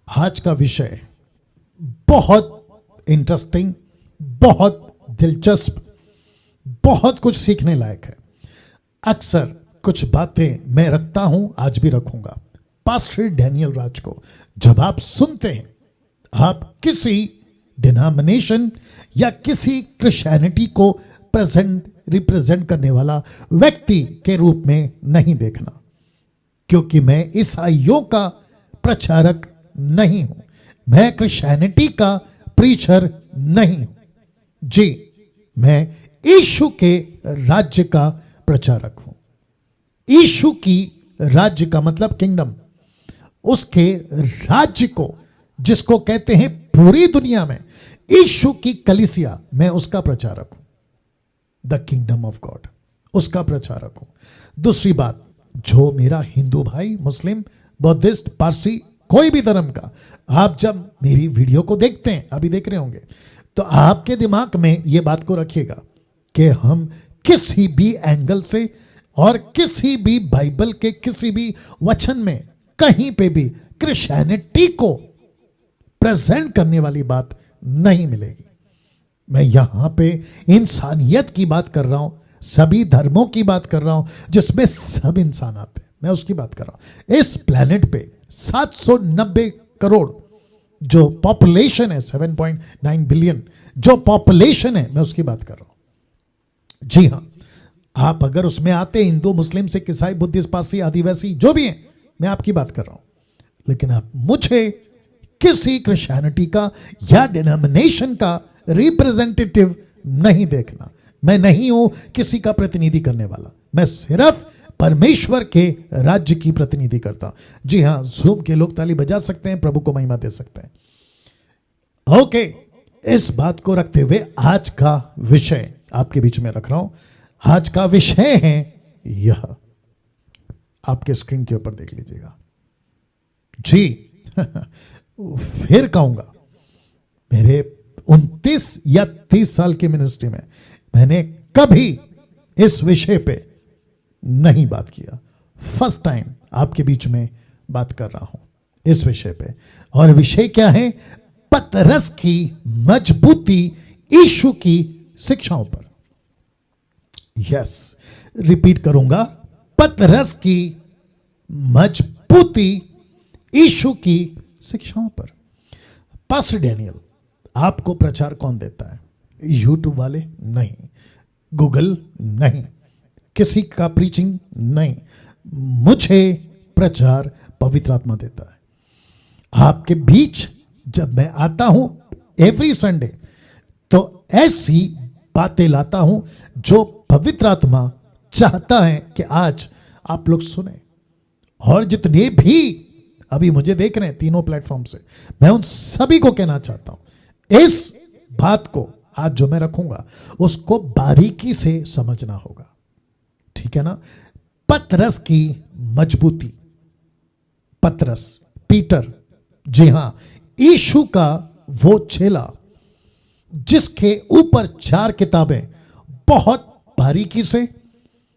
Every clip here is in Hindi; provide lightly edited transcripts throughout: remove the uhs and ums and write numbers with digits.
आज का विषय बहुत इंटरेस्टिंग, बहुत दिलचस्प, बहुत कुछ सीखने लायक है। अक्सर कुछ बातें मैं रखता हूं, आज भी रखूंगा। पास्टर डैनियल राज को जब आप सुनते हैं, आप किसी डिनोमिनेशन या किसी क्रिश्चियनिटी को रिप्रेजेंट करने वाला व्यक्ति के रूप में नहीं देखना, क्योंकि मैं ईसाइयों का प्रचारक नहीं हूं, मैं क्रिश्चियनिटी का प्रीचर नहीं हूं। जी, मैं यीशु के राज्य का प्रचारक हूं। यीशु की राज्य का मतलब किंगडम, उसके राज्य को जिसको कहते हैं पूरी दुनिया में यीशु की कलीसिया, मैं उसका प्रचारक हूं। द किंगडम ऑफ गॉड, उसका प्रचारक हूं। दूसरी बात, जो मेरा हिंदू भाई, मुस्लिम, बौद्धिस्ट, पारसी, कोई भी धर्म का, आप जब मेरी वीडियो को देखते हैं, अभी देख रहे होंगे, तो आपके दिमाग में यह बात को रखिएगा कि हम किसी भी एंगल से और किसी भी बाइबल के किसी भी वचन में कहीं पे भी क्रिश्चियनिटी को प्रेजेंट करने वाली बात नहीं मिलेगी। मैं यहां पे इंसानियत की बात कर रहा हूं, सभी धर्मों की बात कर रहा हूं, जिसमें सब इंसान आते हैं, मैं उसकी बात कर रहा हूं। इस प्लेनेट पे 790 करोड़ जो पॉपुलेशन है, 7.9 बिलियन जो पॉपुलेशन है, मैं उसकी बात कर रहा हूं। जी हां, आप अगर उसमें आते, हिंदू, मुस्लिम, सिख, ईसाई, बुद्धिस्ट, पारसी, आदिवासी, जो भी है, मैं आपकी बात कर रहा हूं। लेकिन आप मुझे किसी क्रिश्चियनिटी का या डिनोमिनेशन का रिप्रेजेंटेटिव नहीं देखना। मैं नहीं हूं किसी का प्रतिनिधि करने वाला, मैं सिर्फ परमेश्वर के राज्य की प्रतिनिधि करता हूं। जी हां, ज़ूम के लोग ताली बजा सकते हैं, प्रभु को महिमा दे सकते हैं। ओके, इस बात को रखते हुए आज का विषय आपके बीच में रख रहा हूं। आज का विषय है यह, आपके स्क्रीन के ऊपर देख लीजिएगा। जी फिर कहूंगा, मेरे 29 या 30 साल की मिनिस्ट्री में मैंने कभी इस विषय पे नहीं बात किया। फर्स्ट टाइम आपके बीच में बात कर रहा हूं इस विषय पे। और विषय क्या है? पतरस की मजबूती यीशु की शिक्षाओं पर। यस, रिपीट करूंगा, पतरस की मजबूती यीशु की शिक्षाओं पर। पास्टर डैनियल, आपको प्रचार कौन देता है? यूट्यूब वाले नहीं, गूगल नहीं, किसी का प्रीचिंग नहीं, मुझे प्रचार पवित्र आत्मा देता है। आपके बीच जब मैं आता हूं एवरी संडे, तो ऐसी बातें लाता हूं जो पवित्र आत्मा चाहता है कि आज आप लोग सुने। और जितने भी अभी मुझे देख रहे हैं तीनों प्लेटफॉर्म से, मैं उन सभी को कहना चाहता हूं, इस बात को आज जो मैं रखूंगा उसको बारीकी से समझना होगा, ठीक है ना? पतरस की मजबूती। पतरस, पीटर, जी हां, यीशु का वो चेला जिसके ऊपर 4 किताबें बहुत बारीकी से,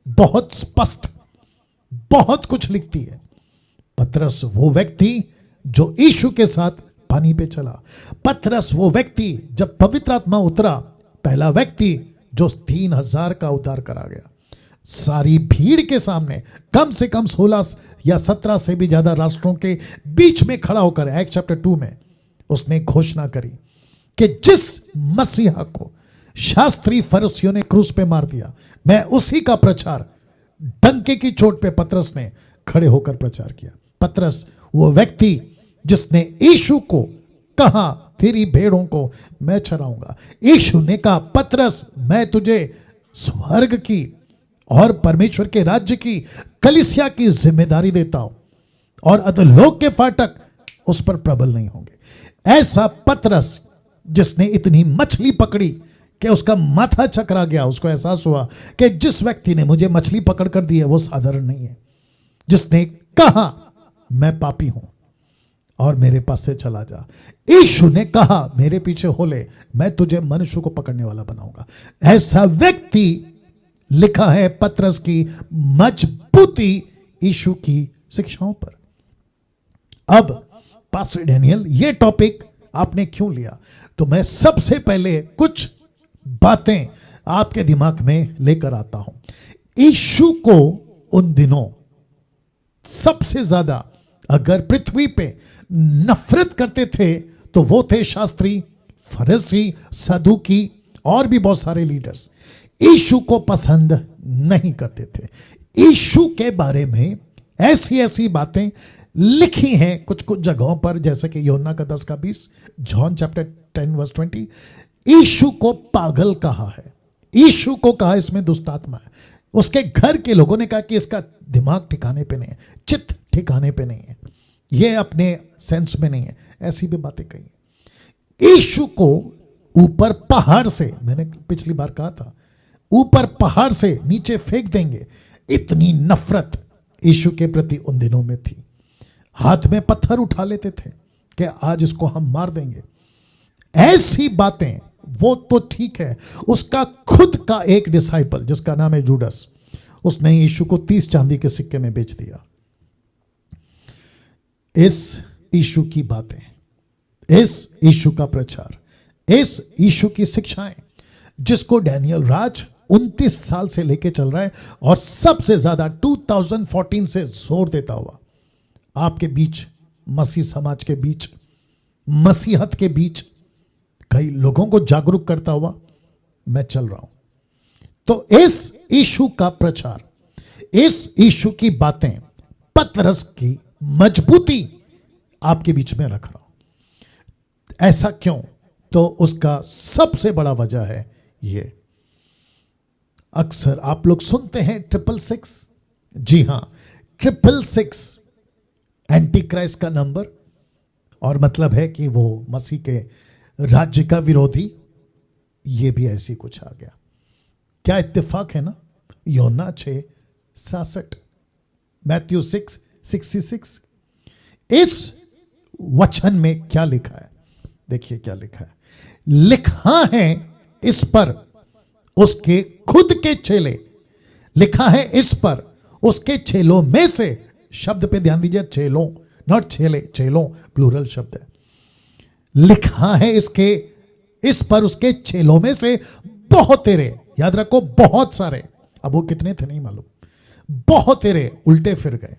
बहुत स्पष्ट, बहुत कुछ लिखती है। पतरस वो व्यक्ति जो यीशु के साथ पानी पे चला। पतरस वो व्यक्ति, जब पवित्र आत्मा उतरा, पहला व्यक्ति जो 3000 का उद्धार करा गया। सारी भीड़ के सामने कम से कम 16 या 17 से भी ज्यादा राष्ट्रों के बीच में खड़ा होकर एक्ट चैप्टर 2 में उसने घोषणा करी कि जिस मसीहा को शास्त्री फरीसियों ने क्रूस पे मार दिया, मैं उसी का प्रचार डंके की चोट पे पतरस ने खड़े होकर प्रचार किया। पतरस वो व्यक्ति जिसने यीशु को कहा, तेरी भेड़ों को मैं चराऊंगा। यीशु ने कहा, पतरस, मैं तुझे स्वर्ग की और परमेश्वर के राज्य की कलीसिया की जिम्मेदारी देता हूं, और अधोलोक के फाटक उस पर प्रबल नहीं होंगे। ऐसा पतरस जिसने इतनी मछली पकड़ी कि उसका माथा चकरा गया, उसको एहसास हुआ कि जिस व्यक्ति ने मुझे मछली पकड़ कर दी है वो साधारण नहीं है। जिसने कहा, मैं पापी हूं और मेरे पास से चला जा। यीशु ने कहा, मेरे पीछे हो ले, मैं तुझे मनुष्य को पकड़ने वाला बनाऊंगा। ऐसा व्यक्ति लिखा है पतरस की मजबूती यीशु की शिक्षाओं पर। अब पास्टर डैनियल ये टॉपिक आपने क्यों लिया? तो मैं सबसे पहले कुछ बातें आपके दिमाग में लेकर आता हूं। यीशु को उन दिनों सबसे ज्यादा अगर पृथ्वी पे नफरत करते थे तो वो थे शास्त्री, फरीसी, सदूकी और भी बहुत सारे लीडर्स। यीशु को पसंद नहीं करते थे। यीशु के बारे में ऐसी ऐसी बातें लिखी हैं कुछ कुछ जगहों पर, जैसे कि यूहन्ना का 10 का 20, जॉन चैप्टर 10 वर्स 20। यीशु को पागल कहा है, यीशु को कहा इसमें दुष्ट आत्मा है। उसके घर के लोगों ने कहा कि इसका दिमाग ठिकाने पे नहीं है, चित्त ठिकाने पे नहीं है, ये अपने सेंस में नहीं है, ऐसी भी बातें कही। यीशु को ऊपर पहाड़ से, मैंने पिछली बार कहा था, ऊपर पहाड़ से नीचे फेंक देंगे, इतनी नफरत यीशु के प्रति उन दिनों में थी। हाथ में पत्थर उठा लेते थे कि आज इसको हम मार देंगे। ऐसी बातें, वो तो ठीक है। उसका खुद का एक डिसाइपल जिसका नाम है जूडस, उसने यीशु को 30 चांदी के सिक्के में बेच दिया। इस यीशु की बातें, इस यीशु का प्रचार, इस यीशु की शिक्षाएं, जिसको डैनियल राज 29 साल से लेके चल रहा है और सबसे ज्यादा 2014 से जोर देता हुआ आपके बीच, मसीह समाज के बीच, मसीहत के बीच कई लोगों को जागरूक करता हुआ मैं चल रहा हूं। तो इस यीशु का प्रचार, इस यीशु की बातें, पतरस की मजबूती आपके बीच में रख रहा हूं। ऐसा क्यों? तो उसका सबसे बड़ा वजह है ये। अक्सर आप लोग सुनते हैं 666। जी हां, 666 एंटी क्राइस्ट का नंबर, और मतलब है कि वो मसीह के राज्य का विरोधी। ये भी ऐसी कुछ आ गया। क्या इत्तेफाक है ना? यूहन्ना 6:66, मैथ्यू 6:66। इस वचन में क्या लिखा है? देखिए क्या लिखा है। लिखा है इस पर उसके खुद के चेले, लिखा है इस पर उसके चेलों में से, शब्द पे ध्यान दीजिए, चेलों, नॉट चेले, चेलों प्लूरल शब्द है। लिखा है इसके, इस पर उसके चेलों में से बहुत तेरे, याद रखो बहुत सारे, अब वो कितने थे नहीं मालूम, बहुत तेरे उल्टे फिर गए,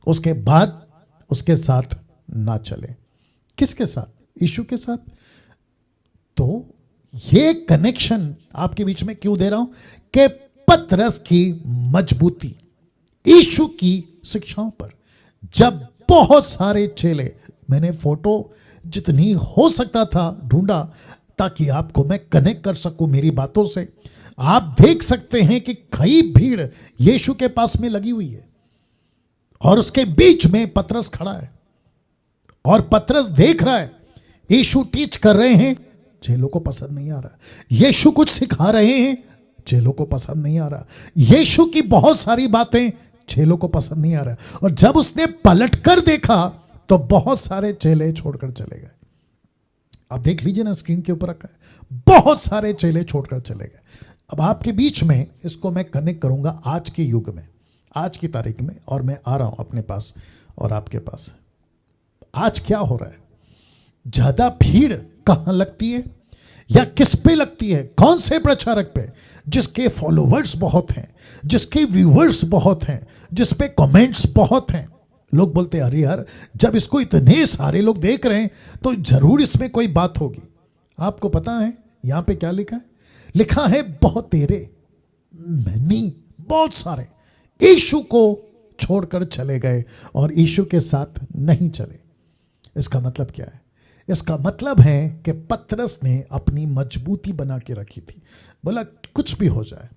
उसके बाद उसके साथ ना चले। किसके साथ? यीशु के साथ। तो ये कनेक्शन आपके बीच में क्यों दे रहा हूं कि पतरस की मजबूती यीशु की शिक्षाओं पर, जब बहुत सारे चेले, मैंने फोटो जितनी हो सकता था ढूंढा ताकि आपको मैं कनेक्ट कर सकूं मेरी बातों से। आप देख सकते हैं कि कई भीड़ यीशु के पास में लगी हुई है और उसके बीच में पतरस खड़ा है और पतरस देख रहा है यीशु टीच कर रहे हैं, चेलों को पसंद नहीं आ रहा। यीशु कुछ सिखा रहे हैं, चेलों को पसंद नहीं आ रहा। यीशु की बहुत सारी बातें चेलों को पसंद नहीं आ रहा। और जब उसने पलटकर देखा तो बहुत सारे चेले छोड़कर चले गए। आप देख लीजिए ना, स्क्रीन के ऊपर रखा है, बहुत सारे चेले छोड़कर चले गए। अब आपके बीच में इसको मैं कनेक्ट करूंगा आज के युग में, आज की तारीख में, और मैं आ रहा हूं अपने पास और आपके पास। आज क्या हो रहा है? ज्यादा भीड़ कहां लगती है या किस पे लगती है? कौन से प्रचारक पे? जिसके फॉलोवर्स बहुत हैं, जिसके व्यूअर्स बहुत हैं, जिस पे कमेंट्स बहुत हैं। लोग बोलते हैं अरे यार, जब इसको इतने सारे लोग देख रहे हैं तो जरूर इसमें कोई बात होगी। आपको पता है यहां पे क्या लिखा है? लिखा है बहुत तेरे, मैनी, बहुत सारे यीशु को छोड़कर चले गए और यीशु के साथ नहीं चले। इसका मतलब क्या है? इसका मतलब है कि पतरस ने अपनी मजबूती बना के रखी थी। बोला कुछ भी हो जाए,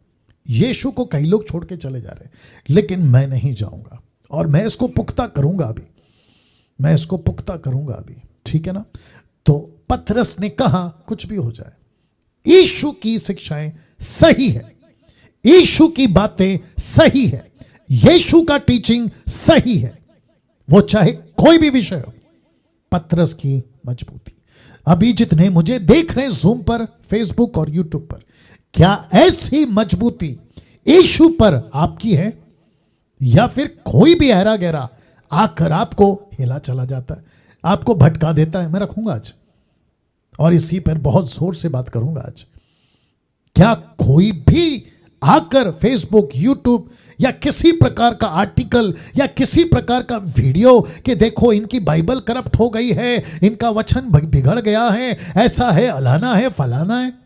यीशु को कई लोग छोड़ के चले जा रहे हैं, लेकिन मैं नहीं जाऊंगा और मैं इसको पुख्ता करूंगा अभी, मैं इसको पुख्ता करूंगा अभी। ठीक है ना? तो पतरस ने कहा कुछ भी हो जाए, यीशु की शिक्षाएं सही है, यीशु की बातें सही है, यीशु का टीचिंग सही है, वो चाहे कोई भी विषय हो। पतरस की मजबूती। अभी जितने मुझे देख रहे हैं जूम पर, फेसबुक और यूट्यूब पर, क्या ऐसी मजबूती यीशु पर आपकी है? या फिर कोई भी ऐरा गहरा आकर आपको हिला चला जाता है? आपको भटका देता है, मैं रखूंगा आज और इसी पर बहुत जोर से बात करूंगा आज। क्या कोई भी आकर फेसबुक, यूट्यूब या किसी प्रकार का आर्टिकल या किसी प्रकार का वीडियो कि देखो इनकी बाइबल करप्ट हो गई है, इनका वचन बिगड़ गया है, ऐसा है, अलाना है, फलाना है,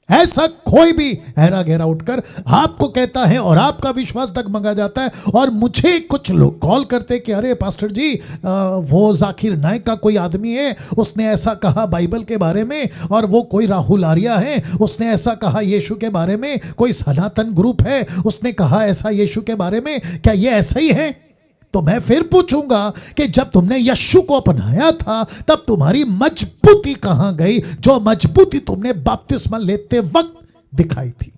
ऐसा कोई भी हैरा घेरा उठकर आपको कहता है और आपका विश्वास डगमगा जाता है। और मुझे कुछ लोग कॉल करते कि अरे पास्टर जी वो जाकिर नाइक का कोई आदमी है, उसने ऐसा कहा बाइबल के बारे में, और वो कोई राहुल आर्या है, उसने ऐसा कहा यीशु के बारे में, कोई सनातन ग्रुप है उसने कहा ऐसा यीशु के बारे में, क्या ये ऐसा ही है? तो मैं फिर पूछूंगा कि जब तुमने यीशु को अपनाया था तब तुम्हारी मजबूती कहां गई? जो मजबूती तुमने बपतिस्मा लेते वक्त दिखाई थी,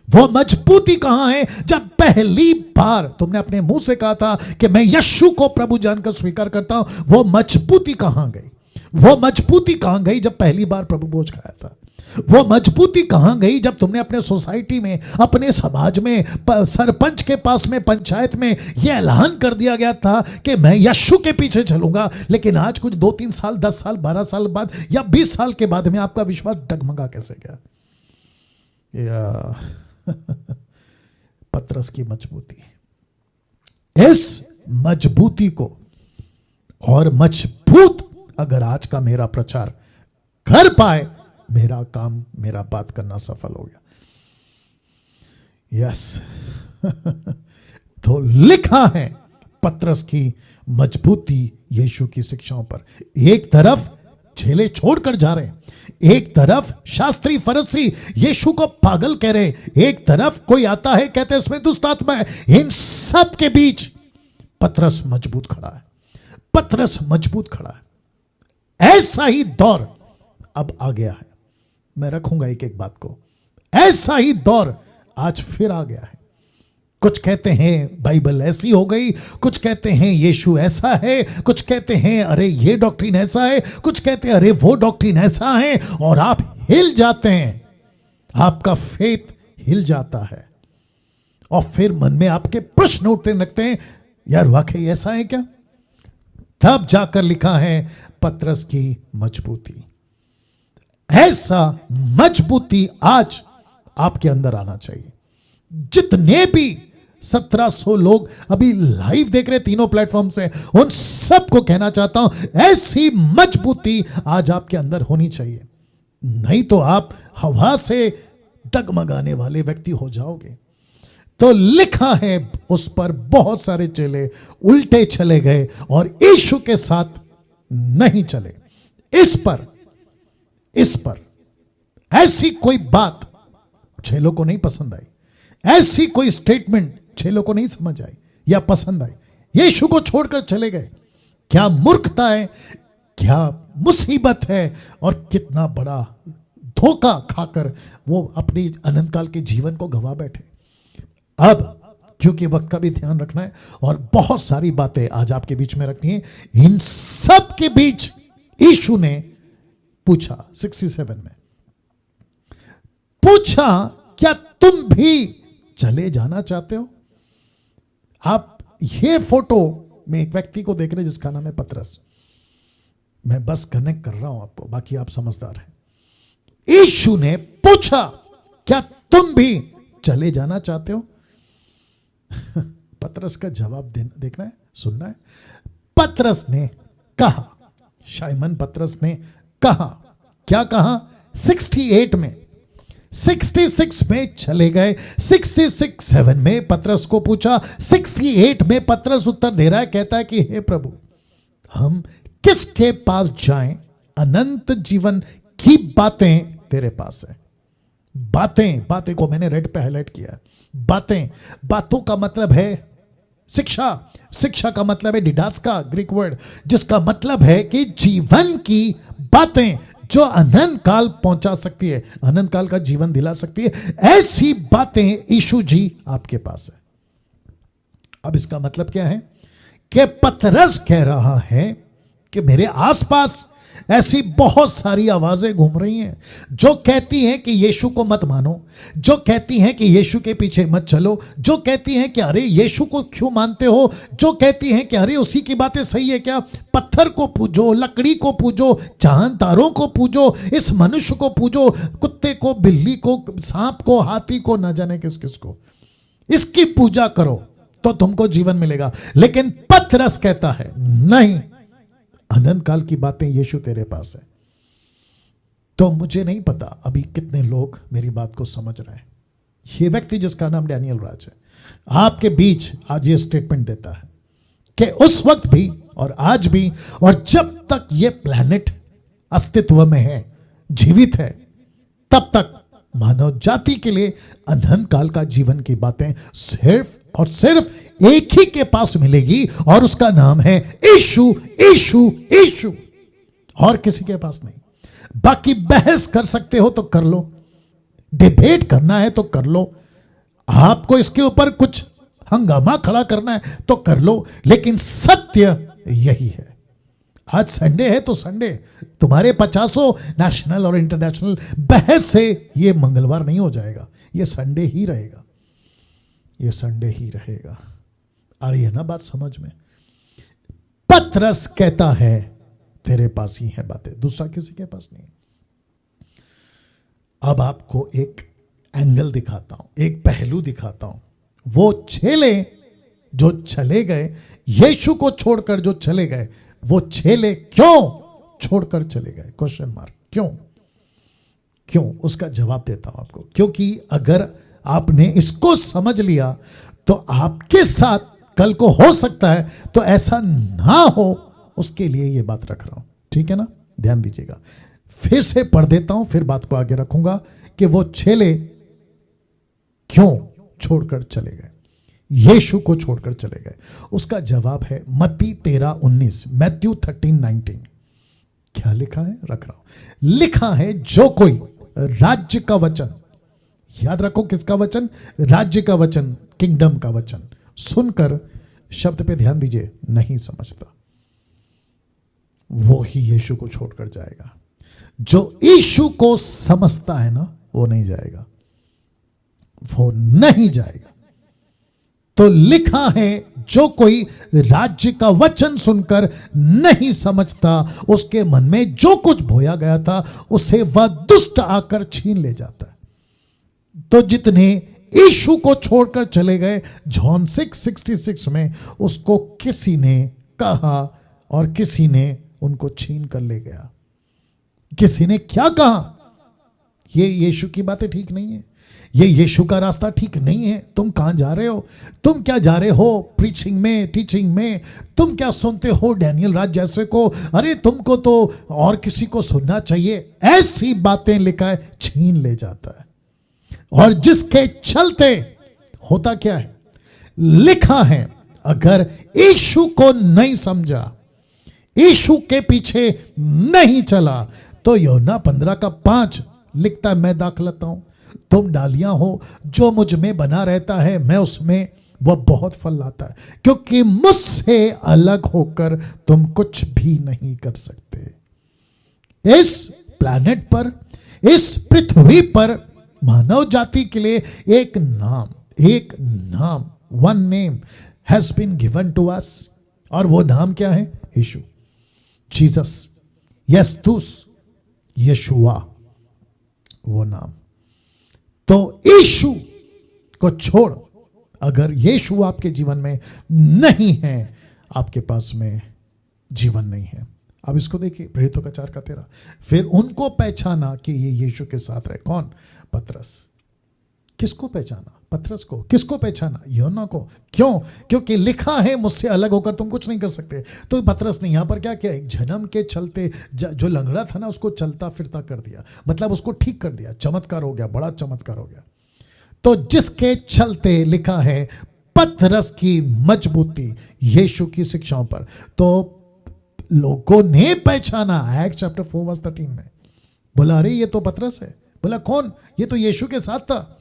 वो मजबूती कहां है जब पहली बार तुमने अपने मुंह से कहा था कि मैं यीशु को प्रभु जानकर स्वीकार करता हूं? वो मजबूती कहां गई? वो मजबूती कहां गई जब पहली बार प्रभु भोज खाया था? वो मजबूती कहां गई जब तुमने अपने सोसाइटी में, अपने समाज में, सरपंच के पास में, पंचायत में यह ऐलान कर दिया गया था कि मैं यीशु के पीछे चलूंगा, लेकिन आज कुछ 2-3 साल, 10 साल, 12 साल बाद या 20 साल के बाद में आपका विश्वास डगमगा कैसे गया? पतरस की मजबूती, इस मजबूती को और मजबूत अगर आज का मेरा प्रचार कर पाए, मेरा काम, मेरा बात करना सफल हो गया। यस तो लिखा है पतरस की मजबूती यीशु की शिक्षाओं पर। एक तरफ झेले छोड़कर जा रहे हैं, एक तरफ शास्त्री फरीसी यीशु को पागल कह रहे, एक तरफ कोई आता है कहते इसमें दुष्ट आत्मा है। इन सब के बीच पतरस मजबूत खड़ा है, पतरस मजबूत खड़ा है। ऐसा ही दौर अब आ गया है, मैं रखूंगा एक एक बात को। ऐसा ही दौर आज फिर आ गया है। कुछ कहते हैं बाइबल ऐसी हो गई, कुछ कहते हैं यीशु ऐसा है, कुछ कहते हैं अरे ये डॉक्ट्रिन ऐसा है, कुछ कहते हैं अरे वो डॉक्ट्रिन ऐसा है, और आप हिल जाते हैं, आपका फेथ हिल जाता है, और फिर मन में आपके प्रश्न उठने लगते हैं, यार वाकई ऐसा है क्या? तब जाकर लिखा है पतरस की मजबूती। ऐसा मजबूती आज आपके अंदर आना चाहिए। जितने भी 1700 लोग अभी लाइव देख रहे तीनों प्लेटफॉर्म से, उन सबको कहना चाहता हूं ऐसी मजबूती आज आपके अंदर होनी चाहिए, नहीं तो आप हवा से डगमगाने वाले व्यक्ति हो जाओगे। तो लिखा है उस पर बहुत सारे चेले उल्टे चले गए और यीशु के साथ नहीं चले। इस पर ऐसी कोई बात चेलों को नहीं पसंद आई, ऐसी कोई स्टेटमेंट चेलों को नहीं समझ आई या पसंद आई, यीशु को छोड़कर चले गए। क्या मूर्खता है, क्या मुसीबत है, और कितना बड़ा धोखा खाकर वो अपनी अनंत काल के जीवन को गवा बैठे। अब क्योंकि वक्त का भी ध्यान रखना है और बहुत सारी बातें आज आपके बीच में रखनी है, इन सब के बीच यीशु ने पूछा 67 में पूछा, क्या तुम भी चले जाना चाहते हो? आप ये फोटो में एक व्यक्ति को देख रहे हैं जिसका नाम है पतरस। मैं बस कनेक्ट कर रहा हूं आपको, बाकी आप समझदार हैं। यीशु ने पूछा, क्या तुम भी चले जाना चाहते हो? पतरस का जवाब देखना है, सुनना है। पतरस ने कहा, शाइमन पतरस ने कहा, क्या कहा? 68 में, 66 में चले गए, 67 में पतरस को पूछा, 68 में पतरस उत्तर दे रहा है, कहता है कि हे प्रभु, हम किसके पास जाएं? अनंत जीवन की बातें तेरे पास है। बातें को मैंने रेड पे हाईलाइट किया। बातों का मतलब है शिक्षा का मतलब है डिडास्का, ग्रीक वर्ड, जिसका मतलब है कि जीवन की बातें जो अनंत काल पहुंचा सकती है, अनंत काल का जीवन दिला सकती है, ऐसी बातें यीशु जी आपके पास है। अब इसका मतलब क्या है कि पतरस कह रहा है कि मेरे आसपास ऐसी बहुत सारी आवाजें घूम रही हैं जो कहती हैं कि यीशु को मत मानो, जो कहती हैं कि यीशु के पीछे मत चलो, जो कहती हैं कि अरे यीशु को क्यों मानते हो, जो कहती हैं कि अरे उसी की बातें सही है क्या, पत्थर को पूजो, लकड़ी को पूजो, चांद तारों को पूजो, इस मनुष्य को पूजो, कुत्ते को, बिल्ली को, सांप को, हाथी को, न जाने किस किस को, इसकी पूजा करो तो तुमको जीवन मिलेगा। लेकिन पतरस कहता है नहीं, अनंत काल की बातें यीशु तेरे पास है। तो मुझे नहीं पता अभी कितने लोग मेरी बात को समझ रहे हैं। ये व्यक्ति जिसका नाम डैनियल राज है आपके बीच आज ये स्टेटमेंट देता है कि उस वक्त भी और आज भी और जब तक ये प्लैनेट अस्तित्व में है, जीवित है, तब तक मानव जाति के लिए अनंत काल का जीवन की बातें सिर्फ और सिर्फ एक ही के पास मिलेगी और उसका नाम है यीशु, यीशु, यीशु, और किसी के पास नहीं। बाकी बहस कर सकते हो तो कर लो, डिबेट करना है तो कर लो, आपको इसके ऊपर कुछ हंगामा खड़ा करना है तो कर लो, लेकिन सत्य यही है। आज संडे है तो संडे, तुम्हारे 50 नेशनल और इंटरनेशनल बहस से ये मंगलवार नहीं हो जाएगा, ये संडे ही रहेगा, ये संडे ही रहेगा। आ रही है ना बात समझ में? पतरस कहता है तेरे पास ही है बातें, दूसरा किसी के पास नहीं। अब आपको एक एंगल दिखाता हूं, एक पहलू दिखाता हूं। वो चेले जो चले गए, यीशु को छोड़कर जो चले गए, वो चेले क्यों छोड़कर चले गए? Question mark. क्यों? क्यों? उसका जवाब देता हूं आपको। क्योंकि अगर आपने इसको समझ लिया तो आपके साथ कल को हो सकता है तो ऐसा ना हो, उसके लिए ये बात रख रहा हूं, ठीक है ना? ध्यान दीजिएगा। फिर से पढ़ देता हूं, फिर बात को आगे रखूंगा कि वो चेले क्यों छोड़कर चले गए, यीशु को छोड़कर चले गए। उसका जवाब है मत्ती 13:19, मैथ्यू 13:19। क्या लिखा है? रख रहा हूं। लिखा है जो कोई राज्य का वचन, याद रखो किसका वचन? राज्य का वचन, किंगडम का वचन सुनकर, शब्द पे ध्यान दीजिए, नहीं समझता, वो ही यीशु को छोड़कर जाएगा। जो यीशु को समझता है ना, वो नहीं जाएगा, वो नहीं जाएगा। तो लिखा है जो कोई राज्य का वचन सुनकर नहीं समझता, उसके मन में जो कुछ बोया गया था उसे वह दुष्ट आकर छीन ले जाता है। तो जितने यीशु को छोड़कर चले गए, जॉन 6:66 में उसको किसी ने कहा और किसी ने उनको छीन कर ले गया। किसी ने क्या कहा? ये यीशु की बातें ठीक नहीं है, ये यीशु का रास्ता ठीक नहीं है। तुम कहां जा रहे हो? तुम क्या जा रहे हो प्रीचिंग में, टीचिंग में? तुम क्या सुनते हो डैनियल राज जैसे को? अरे तुमको तो और किसी को सुनना चाहिए। ऐसी बातें लिखा है, छीन ले जाता है। और जिसके चलते होता क्या है? लिखा है अगर यीशु को नहीं समझा, यीशु के पीछे नहीं चला, तो यूहन्ना 15:5 लिखता है, मैं दाखलता हूं, तुम डालियां हो, जो मुझ में बना रहता है मैं उसमें, वह बहुत फल लाता है, क्योंकि मुझसे अलग होकर तुम कुछ भी नहीं कर सकते। इस प्लैनेट पर, इस पृथ्वी पर मानव जाति के लिए एक नाम, one name has been given to us, और वो नाम क्या है? यीशु, जीसस, यस्तुस, यशुआ, वो नाम। तो यीशु को छोड़, अगर यीशु आपके जीवन में नहीं है, आपके पास में जीवन नहीं है। अब इसको देखिए, प्रेरितों का 4:13, फिर उनको पहचाना कि ये यीशु के साथ रहे। कौन? पतरस। किसको पहचाना? पतरस को। किसको पहचाना? यूहन्ना को। क्यों? क्योंकि लिखा है मुझसे अलग होकर तुम कुछ नहीं कर सकते। तो पतरस ने यहां पर क्या किया? एक जन्म के चलते जो लंगड़ा था ना, उसको चलता फिरता कर दिया, मतलब उसको ठीक कर दिया। चमत्कार हो गया, बड़ा चमत्कार हो गया। तो जिसके चलते लिखा है पतरस की मजबूती यीशु की शिक्षाओं पर, तो लोगों ने पहचाना। एक्ट चैप्टर 4:13 में बोला, अरे ये तो पतरस है। बोला कौन? ये तो यीशु के साथ था।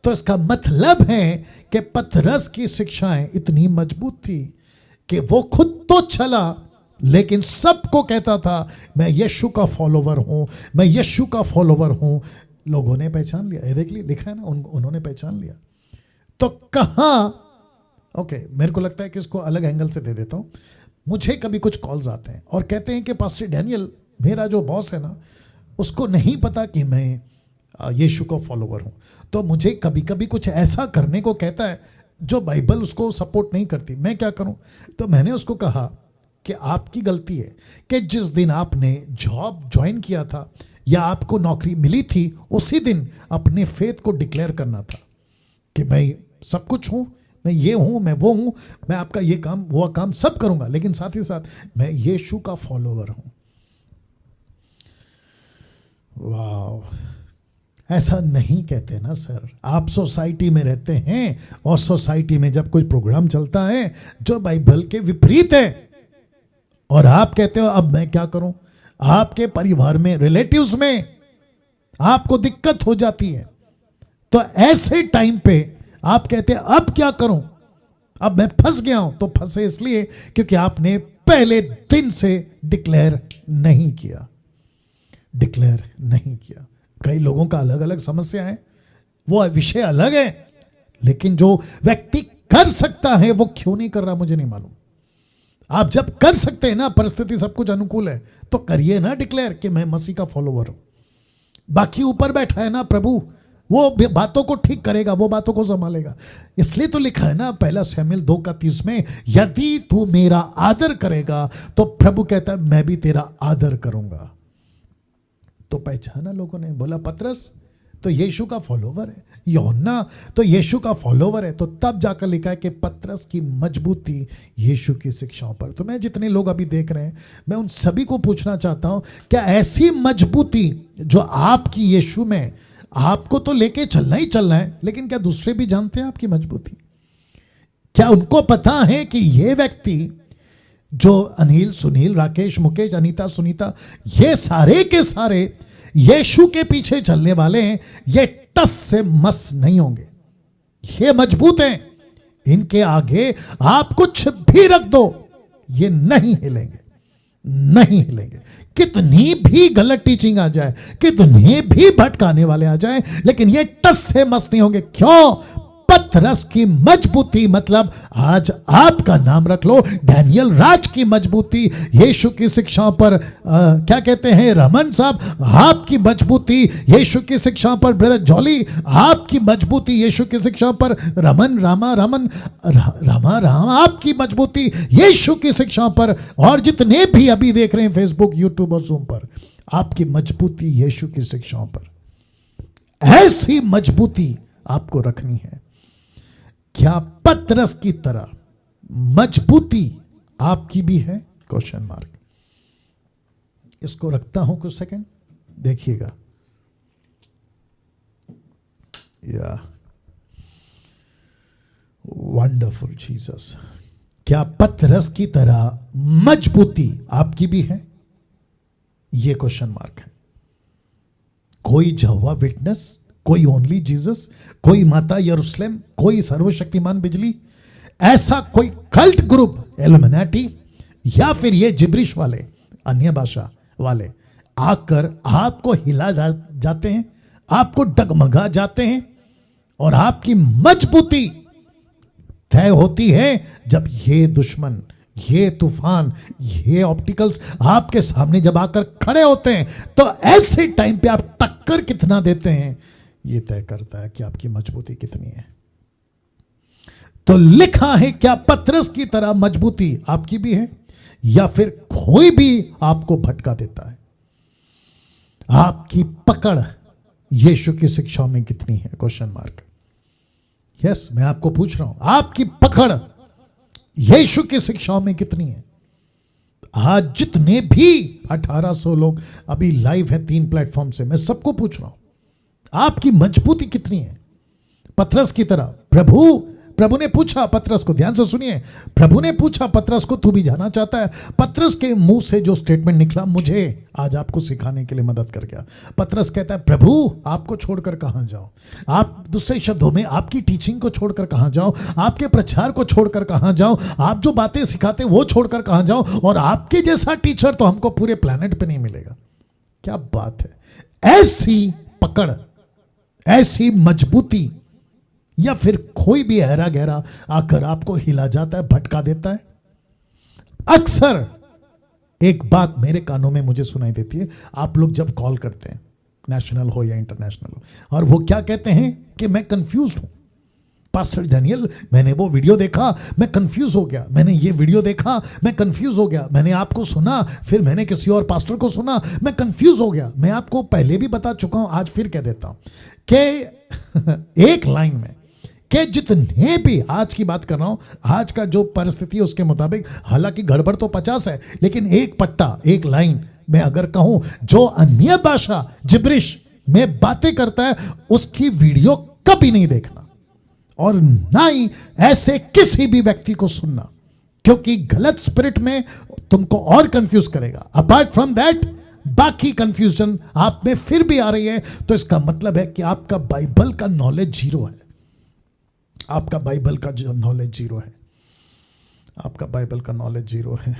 तो इसका मतलब है कि पतरस की शिक्षाएं इतनी मजबूत थी कि वो खुद तो चला, लेकिन सबको कहता था मैं यीशु का फॉलोवर हूं, मैं यीशु का फॉलोवर हूं। लोगों ने पहचान लिया, ये देख लिया, लिखा है ना, उन्होंने पहचान लिया। तो कहां, ओके, मेरे को लगता है कि इसको अलग एंगल से दे देता हूं। मुझे कभी कुछ कॉल्स आते हैं और कहते हैं कि पास्टर डैनियल, मेरा जो बॉस है ना, उसको नहीं पता कि मैं यीशु का फॉलोवर हूं, तो मुझे कभी कभी कुछ ऐसा करने को कहता है जो बाइबल उसको सपोर्ट नहीं करती। मैं क्या करूं? तो मैंने उसको कहा कि आपकी गलती है कि जिस दिन आपने जॉब ज्वाइन किया था या आपको नौकरी मिली थी, उसी दिन अपने फेथ को डिक्लेयर करना था कि मैं सब कुछ हूं, मैं ये हूं, मैं वो हूं, मैं आपका ये काम वो काम सब करूंगा, लेकिन साथ ही साथ मैं यीशु का फॉलोवर हूं। वाह, ऐसा नहीं कहते ना सर। आप सोसाइटी में रहते हैं और सोसाइटी में जब कोई प्रोग्राम चलता है जो बाइबल के विपरीत है और आप कहते हो अब मैं क्या करूं, आपके परिवार में, रिलेटिव्स में आपको दिक्कत हो जाती है, तो ऐसे टाइम पे आप कहते हैं अब क्या करूं, अब मैं फंस गया हूं। तो फंसे इसलिए क्योंकि आपने पहले दिन से डिक्लेयर नहीं किया, डिक्लेयर नहीं किया। कई लोगों का अलग अलग समस्या है, वो विषय अलग है, लेकिन जो व्यक्ति कर सकता है वो क्यों नहीं कर रहा मुझे नहीं मालूम। आप जब कर सकते हैं ना, परिस्थिति सब कुछ अनुकूल है, तो करिए ना डिक्लेयर कि मैं मसीह का फॉलोवर हूं। बाकी ऊपर बैठा है ना प्रभु, वो बातों को ठीक करेगा, वो बातों को संभालेगा। इसलिए तो लिखा है ना पहला शमूएल 2:30 में, यदि तू मेरा आदर करेगा तो प्रभु कहता है मैं भी तेरा आदर करूंगा। तो पहचाना लोगों ने, बोला पतरस तो यीशु का फॉलोवर है, यूहन्ना तो यीशु का फॉलोवर है। तो तब जाकर लिखा है कि पतरस की मजबूती यीशु की शिक्षाओं पर। तो मैं जितने लोग अभी देख रहे हैं, मैं उन सभी को पूछना चाहता हूं, क्या ऐसी मजबूती जो आपकी यीशु में, आपको तो लेके चलना ही चलना है, लेकिन क्या दूसरे भी जानते हैं आपकी मजबूती? क्या उनको पता है कि ये व्यक्ति जो अनिल, सुनील, राकेश, मुकेश, अनीता, सुनीता, ये सारे के सारे यीशु के पीछे चलने वाले हैं, ये टस से मस नहीं होंगे, ये मजबूत हैं। इनके आगे आप कुछ भी रख दो, ये नहीं हिलेंगे, नहीं हिलेंगे। कितनी भी गलत टीचिंग आ जाए, कितने भी भटकाने वाले आ जाए, लेकिन ये टस से मस नहीं होंगे। क्यों? पतरस की मजबूती, मतलब आज आपका नाम रख लो, डैनियल राज की मजबूती यीशु की शिक्षाओं पर, क्या कहते हैं रमन साहब, आपकी मजबूती यीशु की शिक्षाओं पर, ब्रदर जॉली आपकी मजबूती यीशु की शिक्षाओं पर, रमन रामा आपकी मजबूती यीशु की शिक्षाओं पर, और जितने भी अभी देख रहे हैं फेसबुक, यूट्यूब और जूम पर, आपकी मजबूती यीशु की शिक्षाओं पर। ऐसी मजबूती आपको रखनी है। क्या पतरस की तरह मजबूती आपकी भी है? Question mark. इसको रखता हूं कुछ सेकंड, देखिएगा। या वंडरफुल जीसस, क्या पतरस की तरह मजबूती आपकी भी है? यह क्वेश्चन मार्क है। कोई यहोवा विटनेस, कोई ओनली जीसस, कोई माता यरूशलेम, कोई सर्वशक्तिमान बिजली, ऐसा कोई कल्ट ग्रुप, एल्युमिनाटी, या फिर ये जिब्रिश वाले, अन्य भाषा वाले आकर आपको हिला जाते हैं, आपको डगमगा जाते हैं, और आपकी मजबूती तय होती है जब ये दुश्मन, ये तूफान, ये ऑप्टिकल्स आपके सामने जब आकर खड़े होते हैं, तो ऐसे टाइम पे आप टक्कर कितना देते हैं, ये तय करता है कि आपकी मजबूती कितनी है। तो लिखा है, क्या पतरस की तरह मजबूती आपकी भी है, या फिर कोई भी आपको भटका देता है? आपकी पकड़ यीशु की शिक्षाओं में कितनी है? Question mark. यस, मैं आपको पूछ रहा हूं, आपकी पकड़ यीशु की शिक्षाओं में कितनी है? आज जितने भी 1800 लोग अभी लाइव है 3 प्लेटफॉर्म से, मैं सबको पूछ रहा हूं, आपकी मजबूती कितनी है? पतरस की तरह, प्रभु प्रभु ने पूछा पतरस को, ध्यान से सुनिए, प्रभु ने पूछा पतरस को, तू भी जाना चाहता है? पतरस के मुंह से जो स्टेटमेंट निकला मुझे आज आपको सिखाने के लिए मदद कर गया। पतरस कहता है, प्रभु आपको छोड़कर कहां जाऊं? आप, दूसरे शब्दों में, आपकी टीचिंग को छोड़कर कहां जाऊं? आपके प्रचार को छोड़कर कहां जाऊं? आप जो बातें सिखाते वो छोड़कर कहां जाऊं? और आपके जैसा टीचर तो हमको पूरे प्लेनेट पे नहीं मिलेगा। क्या बात है! ऐसी पकड़, ऐसी मजबूती, या फिर कोई भी गहरा गहरा आकर आपको हिला जाता है, भटका देता है। अक्सर एक बात मेरे कानों में मुझे सुनाई देती है, आप लोग जब कॉल करते हैं, नेशनल हो या इंटरनेशनल हो, और वो क्या कहते हैं कि मैं कंफ्यूज हूं पास्टर डैनियल, मैंने वो वीडियो देखा, मैं कंफ्यूज हो गया, मैंने ये वीडियो देखा, मैं कंफ्यूज हो गया, मैंने आपको सुना, फिर मैंने किसी और पास्टर को सुना, मैं कंफ्यूज हो गया। मैं आपको पहले भी बता चुका हूं, आज फिर कह देता हूं कि एक लाइन में कि जितने भी, आज की बात कर रहा हूं, आज का जो परिस्थिति है उसके मुताबिक, हालांकि गड़बड़ तो 50 है, लेकिन एक पट्टा, एक लाइन में अगर कहूं, जो अन्य भाषा जिब्रिश में बातें करता है उसकी वीडियो कभी नहीं देखना, और ना ही ऐसे किसी भी व्यक्ति को सुनना, क्योंकि गलत स्पिरिट में तुमको और कंफ्यूज करेगा। अपार्ट फ्रॉम दैट, बाकी कंफ्यूजन आप में फिर भी आ रही है, तो इसका मतलब है कि आपका बाइबल का नॉलेज जीरो है। आपका बाइबल का जो नॉलेज जीरो है, आपका बाइबल का नॉलेज जीरो है।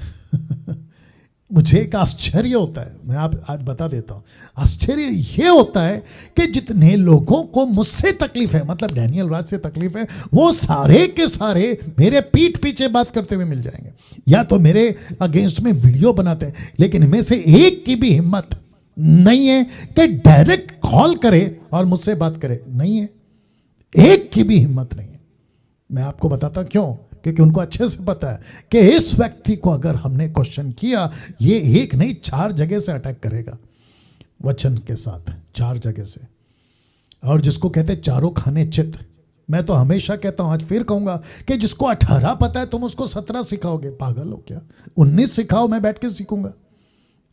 मुझे एक आश्चर्य होता है, मैं आप आज बता देता हूं, आश्चर्य यह होता है कि जितने लोगों को मुझसे तकलीफ है, मतलब डैनियल राज से तकलीफ है, वो सारे के सारे मेरे पीठ पीछे बात करते हुए मिल जाएंगे, या तो मेरे अगेंस्ट में वीडियो बनाते हैं, लेकिन इनमें से एक की भी हिम्मत नहीं है कि डायरेक्ट कॉल करे और मुझसे बात करे, नहीं है, एक की भी हिम्मत नहीं है। मैं आपको बताता क्यों, क्योंकि उनको अच्छे से पता है कि इस व्यक्ति को अगर हमने क्वेश्चन किया, ये एक नहीं 4 जगह से अटैक करेगा, वचन के साथ 4 जगह से, और जिसको कहते हैं चारों खाने चित। मैं तो हमेशा कहता हूं, आज फिर कहूंगा कि जिसको 18 पता है तुम उसको 17 सिखाओगे, पागल हो क्या? 19 सिखाओ, मैं बैठ के सीखूंगा।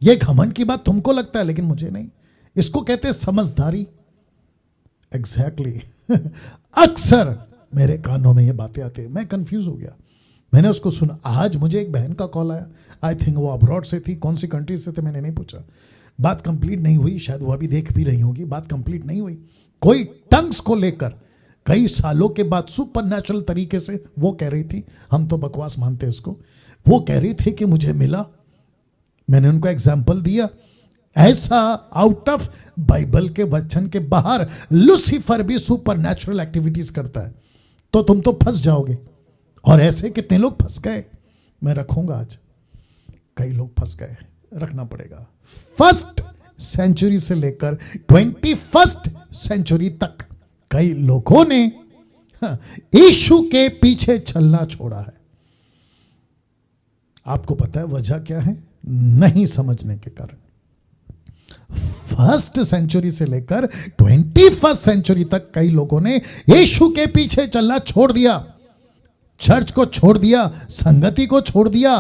ये घमंड की बात तुमको लगता है, लेकिन मुझे नहीं। इसको कहते हैं समझदारी। एग्जैक्टली अक्सर मेरे कानों में ये बातें आती है, मैं कंफ्यूज हो गया, मैंने उसको सुना। आज मुझे एक बहन का कॉल आया, आई थिंक वो अब्रॉड से थी, कौन सी कंट्री से थे मैंने नहीं पूछा, बात कंप्लीट नहीं हुई, शायद वो अभी देख भी रही होगी, बात कंप्लीट नहीं हुई। कोई टंग्स को लेकर कई सालों के बाद सुपर नेचुरल तरीके से वो कह रही थी, हम तो बकवास मानते हैं इसको, वो कह रही थी कि मुझे मिला। मैंने उनको एग्जाम्पल दिया, ऐसा आउट ऑफ बाइबल के वचन के बाहर लूसीफर भी सुपर नेचुरल एक्टिविटीज करता है, तो तुम तो फंस जाओगे। और ऐसे कितने लोग फंस गए, मैं रखूंगा आज, कई लोग फंस गए, रखना पड़ेगा। फर्स्ट सेंचुरी से लेकर 21st सेंचुरी तक कई लोगों ने यीशु के पीछे चलना छोड़ा है। आपको पता है वजह क्या है? नहीं समझने के कारण। फर्स्ट सेंचुरी से लेकर 21st सेंचुरी तक कई लोगों ने यीशु के पीछे चलना छोड़ दिया, चर्च को छोड़ दिया, संगति को छोड़ दिया,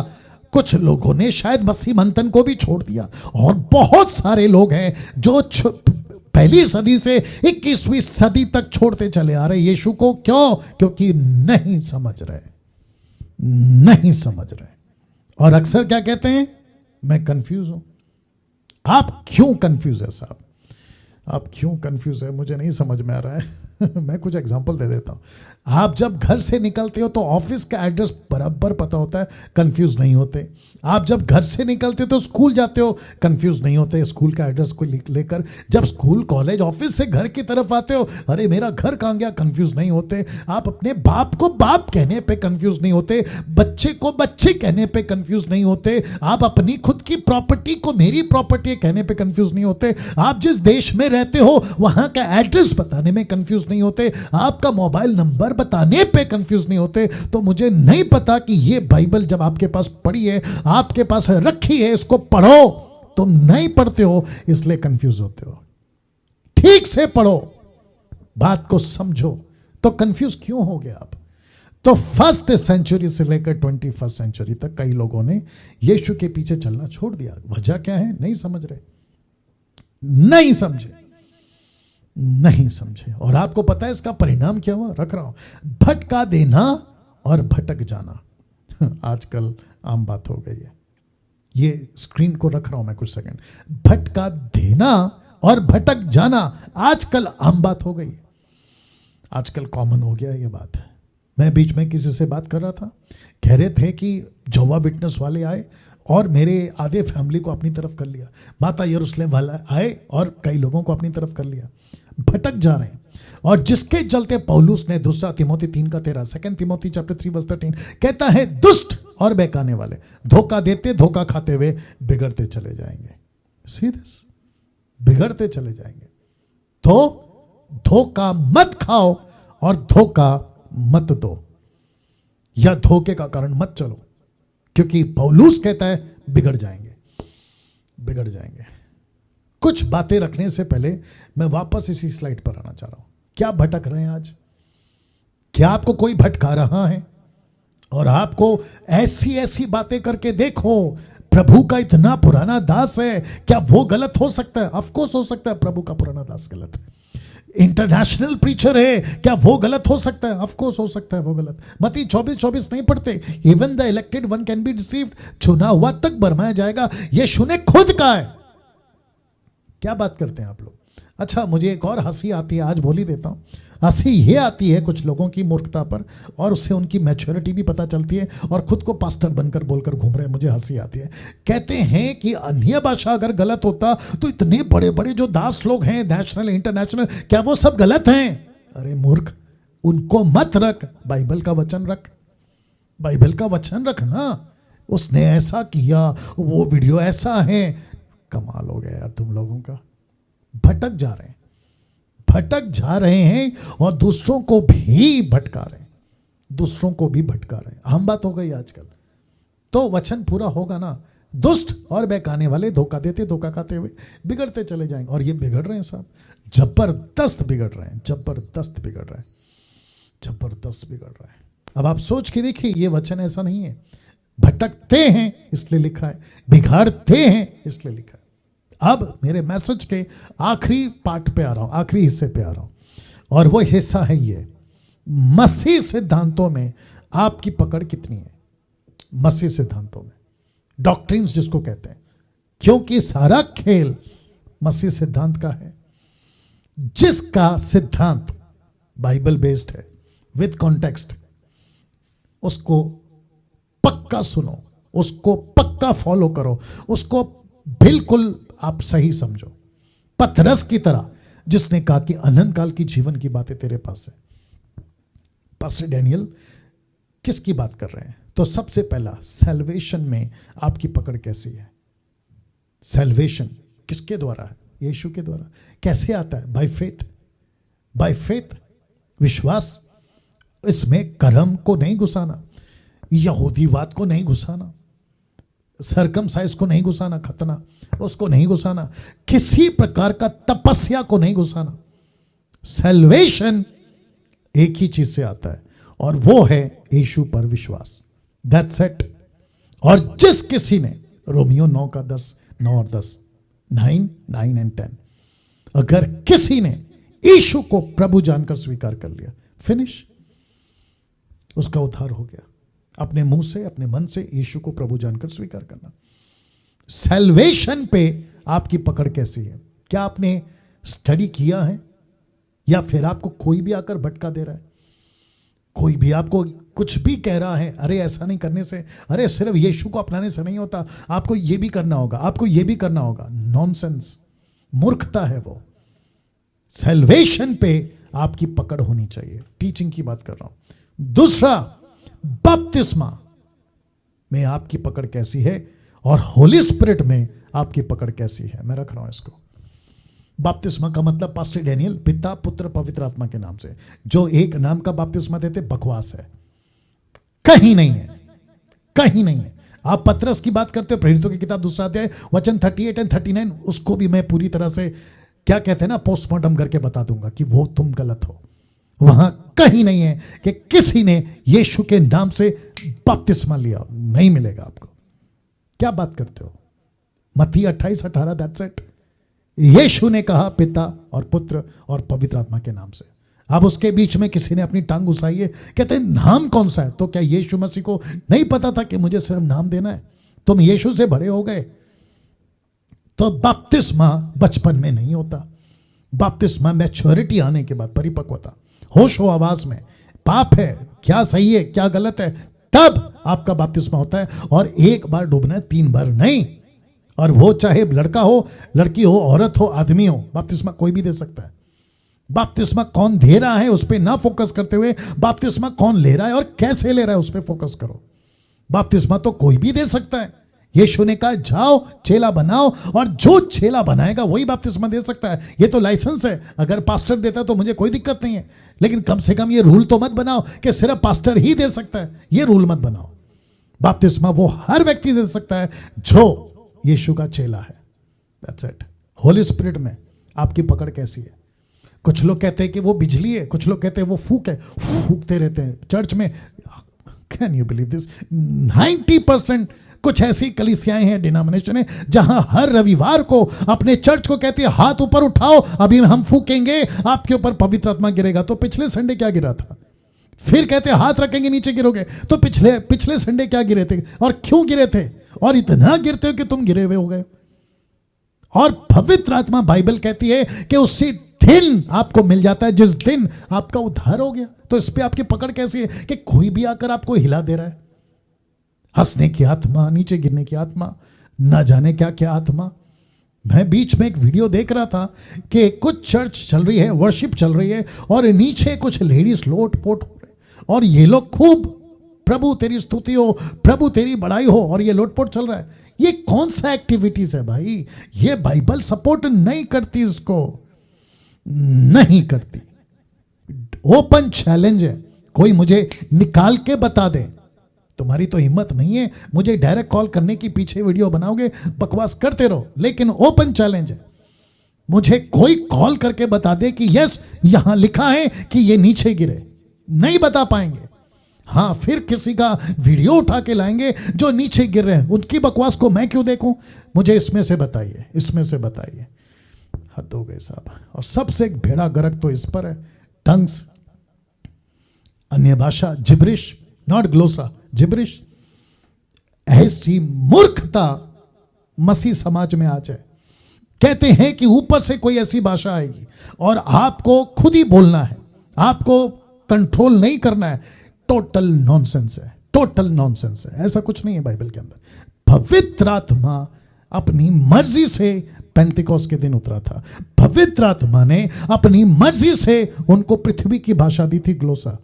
कुछ लोगों ने शायद मसीह मंथन को भी छोड़ दिया, और बहुत सारे लोग हैं जो पहली सदी से 21वीं सदी तक छोड़ते चले आ रहे यीशु को। क्यों? क्योंकि नहीं समझ रहे, नहीं समझ रहे। और अक्सर क्या कहते हैं? मैं कंफ्यूज हूं। आप क्यों कंफ्यूज है साहब? आप क्यों कंफ्यूज है? मुझे नहीं समझ में आ रहा है। मैं कुछ एग्जांपल दे देता हूं। आप जब घर से निकलते हो तो ऑफिस का एड्रेस बराबर पता होता है, कंफ्यूज नहीं होते। आप जब घर से निकलते हो तो स्कूल जाते हो, कंफ्यूज नहीं होते स्कूल का एड्रेस को लेकर। जब स्कूल कॉलेज ऑफिस से घर की तरफ आते हो, अरे मेरा घर कहाँ गया, कंफ्यूज नहीं होते। आप अपने बाप को बाप कहने पे कंफ्यूज नहीं होते, बच्चे को बच्चे कहने पे कंफ्यूज नहीं होते, आप अपनी खुद की प्रॉपर्टी को मेरी प्रॉपर्टी कहने पे कंफ्यूज नहीं होते, आप जिस देश में रहते हो वहां का एड्रेस बताने में कंफ्यूज नहीं होते, आपका मोबाइल नंबर बताने पे कंफ्यूज नहीं होते। तो मुझे नहीं पता कि ये बाइबल जब आपके पास पड़ी है, आपके पास रखी है, इसको पढ़ो, तुम नहीं पढ़ते हो इसलिए कंफ्यूज होते हो। ठीक से पढ़ो, बात को समझो, तो कंफ्यूज क्यों हो गए आप? तो फर्स्ट सेंचुरी से लेकर 21st सेंचुरी तक कई लोगों ने यीशु के पीछे चलना छोड़ दिया। वजह क्या है? नहीं समझ रहे, नहीं समझे। नहीं समझे। और आपको पता है इसका परिणाम क्या हुआ? रख रहा हूं, भटका देना और भटक जाना आजकल आम बात हो गई है। ये स्क्रीन को रख रहा हूं मैं कुछ सेकंड। भटका देना और भटक जाना आजकल आम बात हो गई, आजकल कॉमन हो गया ये बात। मैं बीच में किसी से बात कर रहा था, कह रहे थे कि जोवा विटनेस वाले आए और मेरे आधे फैमिली को अपनी तरफ कर लिया, माता यरूशलेम वाला आए और कई लोगों को अपनी तरफ कर लिया, भटक जा रहे हैं। और जिसके चलते पौलुस ने दूसरा तिमोथी 3:13, सेकंड तिमोथी चैप्टर 3:13 कहता है, दुष्ट और बहकाने वाले धोखा देते धोखा खाते हुए बिगड़ते चले जाएंगे। सीरियस, बिगड़ते चले जाएंगे। तो धोखा मत खाओ और धोखा मत दो, या धोखे का कारण मत चलो, क्योंकि पौलुस कहता है बिगड़ जाएंगे, बिगड़ जाएंगे। कुछ बातें रखने से पहले मैं वापस इसी स्लाइड पर आना चाह रहा हूं। क्या भटक रहे हैं आज? क्या आपको कोई भटका रहा है? और आपको ऐसी ऐसी बातें करके देखो, प्रभु का इतना पुराना दास है, क्या वो गलत हो सकता है? ऑफ कोर्स हो सकता है, प्रभु का पुराना दास गलत है। इंटरनेशनल प्रीचर है, क्या वो गलत हो सकता है? ऑफ कोर्स हो सकता है वो गलत। मत्ती 24:24 नहीं पढ़ते, even the elected one can be deceived, चुना हुआ तक भरमाया जाएगा, यीशु ने खुद कहा है। क्या बात करते हैं आप लोग? अच्छा, मुझे एक और हंसी आती है, आज बोल ही देता हूं। हंसी ये आती है कुछ लोगों की मूर्खता पर, और उससे उनकी मैच्योरिटी भी पता चलती है, और खुद को पास्टर बनकर बोलकर घूम रहे हैं। मुझे हंसी आती है। कहते हैं कि अन्य भाषा अगर गलत होता तो इतने बड़े बड़े जो दास लोग हैं, नेशनल इंटरनेशनल, क्या वो सब गलत हैं? अरे मूर्ख, उनको मत रख, बाइबल का वचन रख, बाइबल का वचन रख ना। उसने ऐसा किया, वो वीडियो ऐसा है। कमाल हो गया यार तुम लोगों का। भटक जा रहे हैं, भटक जा रहे हैं, और दूसरों को भी भटका रहे हैं, दूसरों को भी भटका रहे हैं। आम बात हो गई आजकल। तो वचन पूरा होगा ना, दुष्ट और बहकाने वाले धोखा देते धोखा खाते हुए बिगड़ते चले जाएंगे। और ये बिगड़ रहे हैं साहब, जबरदस्त बिगड़ रहे हैं, जबरदस्त बिगड़ रहे हैं, जबरदस्त बिगड़ रहे हैं। अब आप सोच के देखिए, ये वचन ऐसा नहीं है भटकते हैं इसलिए लिखा है, बिगाड़ते हैं इसलिए लिखा है। अब मेरे मैसेज के आखिरी पार्ट पे आ रहा हूं, आखिरी हिस्से पे आ रहा हूं, और वो हिस्सा है ये, मसीह सिद्धांतों में आपकी पकड़ कितनी है। मसीह सिद्धांतों में, डॉक्ट्रिन्स जिसको कहते हैं, क्योंकि सारा खेल मसीह सिद्धांत का है। जिसका सिद्धांत बाइबल बेस्ड है, विद कॉन्टेक्स्ट, उसको पक्का सुनो, उसको पक्का फॉलो करो, उसको बिल्कुल आप सही समझो। पतरस की तरह, जिसने कहा कि अनंत काल की जीवन की बातें तेरे पास है। पास्टर डैनियल किसकी बात कर रहे हैं? तो सबसे पहला, सैल्वेशन में आपकी पकड़ कैसी है? सैल्वेशन किसके द्वारा है? यीशु के द्वारा। कैसे आता है? बाय फेथ, बाय फेथ, विश्वास। इसमें कर्म को नहीं घुसाना, यहूदीवाद को नहीं घुसाना, सरकमसाइज को नहीं घुसाना, खतना उसको नहीं घुसाना, किसी प्रकार का तपस्या को नहीं घुसाना। सैल्वेशन एक ही चीज से आता है, और वो है यीशु पर विश्वास। That's it. और जिस किसी ने, रोमियो 9:10, 9 and 10, अगर किसी ने यीशु को प्रभु जानकर स्वीकार कर लिया, फिनिश, उसका उद्धार हो गया। अपने मुंह से, अपने मन से यीशु को प्रभु जानकर स्वीकार करना। सैल्वेशन पे आपकी पकड़ कैसी है? क्या आपने स्टडी किया है, या फिर आपको कोई भी आकर भटका दे रहा है? कोई भी आपको कुछ भी कह रहा है, अरे ऐसा नहीं करने से, अरे सिर्फ यीशु को अपनाने से नहीं होता, आपको ये भी करना होगा, आपको ये भी करना होगा। नॉनसेंस, मूर्खता है वो। सैल्वेशन पे आपकी पकड़ होनी चाहिए। टीचिंग की बात कर रहा हूं। दूसरा, बपतिस्मा में आपकी पकड़ कैसी है, और होली स्पिरिट में आपकी पकड़ कैसी है। मैं रख रहा हूं इसको। बपतिस्मा का मतलब पास्टर डैनियल, पिता पुत्र पवित्र आत्मा के नाम से, जो एक नाम का बपतिस्मा देते, बकवास है, कहीं नहीं है, कहीं नहीं है। आप पतरस की बात करते हो, प्रेरितों की किताब 2 अध्याय वचन 38 और 39, उसको भी मैं पूरी तरह से, क्या कहते हैं ना, पोस्टमार्टम करके बता दूंगा कि वो तुम गलत हो। वहां कहीं नहीं है कि किसी ने यीशु के नाम से बपतिस्मा लिया, नहीं मिलेगा आपको। क्या बात करते हो? मत्ती 28:18, दैट्स इट। यीशु ने कहा पिता और पुत्र और पवित्र आत्मा के नाम से। अब उसके बीच में किसी ने अपनी टांग घुसाई है, कहते हैं नाम कौन सा है? तो क्या यीशु मसीह को नहीं पता था कि मुझे सिर्फ नाम देना है? तुम यीशु से बड़े हो गए। तो बपतिस्मा बचपन में नहीं होता, बपतिस्मा मैच्योरिटी आने के बाद, परिपक्वता, होश हो आवाज में, पाप है क्या सही है क्या गलत है, तब आपका बपतिस्मा होता है। और एक बार डूबना है, 3 बार नहीं। और वो चाहे लड़का हो, लड़की हो, औरत हो, आदमी हो, बपतिस्मा कोई भी दे सकता है। बपतिस्मा कौन दे रहा है उस पर ना फोकस करते हुए बपतिस्मा कौन ले रहा है और कैसे ले रहा है उस पर फोकस करो। बपतिस्मा तो कोई भी दे सकता है। यीशु ने कहा जाओ चेला बनाओ, और जो चेला बनाएगा वही बपतिस्मा दे सकता है। ये तो लाइसेंस है, अगर पास्टर देता तो मुझे कोई दिक्कत नहीं है, लेकिन कम से कम ये रूल तो मत बनाओ कि सिर्फ पास्टर ही दे सकता है। ये रूल मत बनाओ। बपतिस्मा वो हर व्यक्ति दे सकता है जो यीशु का चेला है। That's it. होली स्पिरिट में आपकी पकड़ कैसी है? कुछ लोग कहते हैं कि वो बिजली है, कुछ लोग कहते हैं वो फूक है, फूकते रहते हैं चर्च में। Can you believe this? 90% कुछ ऐसी कलीसियाएं हैं, डिनोमिनेशन है, जहां हर रविवार को अपने चर्च को कहते हैं हाथ ऊपर उठाओ, अभी हम फूकेंगे, आपके ऊपर पवित्र आत्मा गिरेगा। तो पिछले संडे क्या गिरा था? फिर कहते हैं हाथ रखेंगे नीचे गिरोगे। तो पिछले संडे क्या गिरे थे और क्यों गिरे थे? और इतना गिरते हो कि तुम गिरे हुए हो गए। और पवित्र आत्मा बाइबल कहती है कि उसी दिन आपको मिल जाता है जिस दिन आपका उद्धार हो गया। तो इस पे आपकी पकड़ कैसी है कि कोई भी आकर आपको हिला दे रहा है? हंसने की आत्मा, नीचे गिरने की आत्मा, ना जाने क्या क्या आत्मा। मैं बीच में एक वीडियो देख रहा था कि कुछ चर्च चल रही है, वर्शिप चल रही है, और नीचे कुछ लेडीज लोट पोट हो रहे, और ये लोग खूब प्रभु तेरी स्तुति हो, प्रभु तेरी बड़ाई हो, और ये लोटपोट चल रहा है। ये कौन सा एक्टिविटीज है भाई? ये बाइबल सपोर्ट नहीं करती, इसको नहीं करती। ओपन चैलेंज है, कोई मुझे निकाल के बता दे। तुम्हारी तो हिम्मत नहीं है मुझे डायरेक्ट कॉल करने की, पीछे वीडियो बनाओगे, बकवास करते रहो, लेकिन ओपन चैलेंज है, मुझे कोई कॉल करके बता दे कि यस यहां लिखा है कि ये नीचे गिरे। नहीं बता पाएंगे। हाँ, फिर किसी का वीडियो उठा के लाएंगे जो नीचे गिर रहे हैं, उनकी बकवास को मैं क्यों देखूं? मुझे इसमें से बताइए, इसमें से बताइए। हद हो गए साहब। और सबसे एक भेड़ा गर्क तो इस पर है, टंग्स, अन्य भाषा, जिब्रिश, नॉट ग्लोसा, जिब्रिश। ऐसी मूर्खता मसीह समाज में आज है। कहते हैं कि ऊपर से कोई ऐसी भाषा आएगी और आपको खुद ही बोलना है, आपको कंट्रोल नहीं करना है। टोटल नॉनसेंस है, टोटल नॉनसेंस है। ऐसा कुछ नहीं है बाइबल के अंदर। पवित्र आत्मा अपनी मर्जी से पेंतिकोस के दिन उतरा था। पवित्र आत्मा ने अपनी मर्जी से उनको पृथ्वी की भाषा दी थी, ग्लोसा।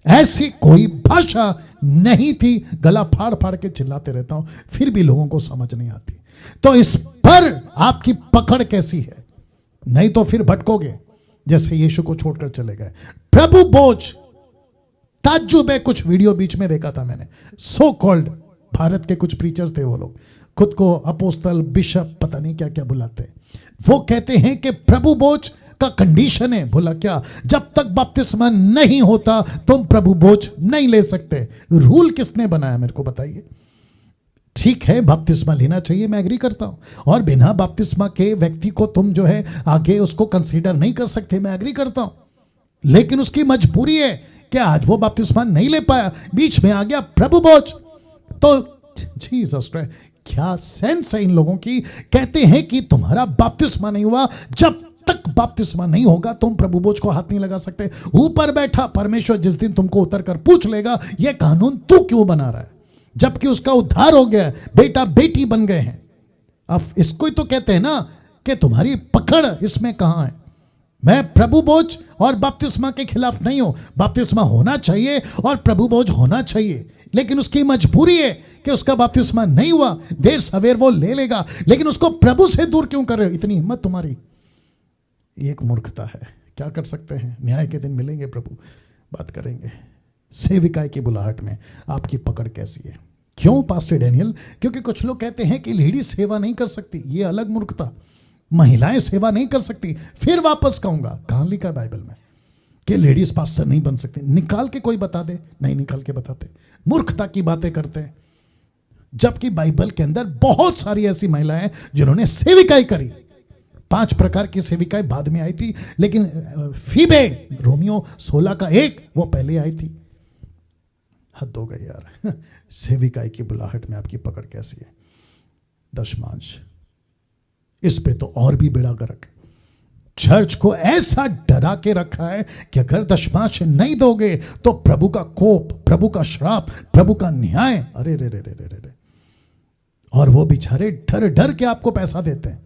ऐसी कोई भाषा नहीं थी। गला फाड़ फाड़ के चिल्लाते रहता हूं, फिर भी लोगों को समझ नहीं आती। तो इस पर आपकी पकड़ कैसी है? नहीं तो फिर भटकोगे, जैसे यीशु को छोड़कर चले गए। प्रभु बोझ, ताज्जुब है। कुछ वीडियो बीच में देखा था मैंने, सो कॉल्ड भारत के कुछ प्रीचर्स थे, वो लोग खुद को अपोस्तल, बिशप, पता नहीं क्या क्या बुलाते। वो कहते हैं कि प्रभु बोझ का कंडीशन है। बोला क्या? जब तक बपतिस्मा नहीं होता तुम प्रभु बोझ नहीं ले सकते। रूल किसने बनाया मेरे को बताइए? ठीक है, बपतिस्मा लेना चाहिए, मैं एग्री करता हूं, और बिना बपतिस्मा के व्यक्ति को तुम जो है आगे उसको कंसीडर नहीं कर सकते, मैं एग्री करता हूं। लेकिन उसकी मजबूरी है कि आज वो बपतिस्मा नहीं ले पाया, बीच में आ गया प्रभु बोझ। तो जीसस क्राइस्ट, क्या सेंस है इन लोगों की? कहते हैं कि तुम्हारा बपतिस्मा नहीं हुआ, जब तक बपतिस्मा नहीं होगा तुम प्रभु बोझ को हाथ नहीं लगा सकते। ऊपर बैठा परमेश्वर जिस दिन तुमको उतर कर पूछ लेगा यह कानून तू क्यों बना रहा है, जबकि उसका उद्धार हो गया, बेटा बेटी बन गए हैं। अब इसको ही तो कहते हैं ना कि तुम्हारी पकड़ इसमें कहां है। मैं प्रभु बोझ और बपतिस्मा के खिलाफ नहीं हूं। बपतिस्मा होना चाहिए और प्रभु बोझ होना चाहिए, लेकिन उसकी मजबूरी है कि उसका बपतिस्मा नहीं हुआ, देर सवेर वो ले लेगा, लेकिन उसको प्रभु से दूर क्यों कर रहे हो? इतनी हिम्मत तुम्हारी। एक मूर्खता है। क्या कर सकते हैं? न्याय के दिन मिलेंगे, प्रभु बात करेंगे। सेविकाई की बुलाहट में आपकी पकड़ कैसी है? क्यों पास्टर डैनियल? क्योंकि कुछ लोग कहते हैं कि लेडी सेवा नहीं कर सकती। ये अलग मूर्खता। महिलाएं सेवा नहीं कर सकती। फिर वापस कहूंगा, कहां लिखा है बाइबल में कि लेडीज पास्टर नहीं बन सकती? निकाल के कोई बता दे। नहीं निकाल के बताते, मूर्खता की बातें करते हैं। जबकि बाइबल के अंदर बहुत सारी ऐसी महिलाएं जिन्होंने सेविकाई करी, 5 प्रकार की सेविकाएं बाद में आई थी, लेकिन फीबे रोमियो 16 का 1 वो पहले आई थी। हद हो गई यार। सेविकाई की बुलाहट में आपकी पकड़ कैसी है। दशमांश, इस पे तो और भी बेड़ा गर्क है। चर्च को ऐसा डरा के रखा है कि अगर दशमांश नहीं दोगे तो प्रभु का कोप, प्रभु का श्राप, प्रभु का न्याय। अरे रे रे रे रे रे। और वो बेचारे डर डर के आपको पैसा देते हैं।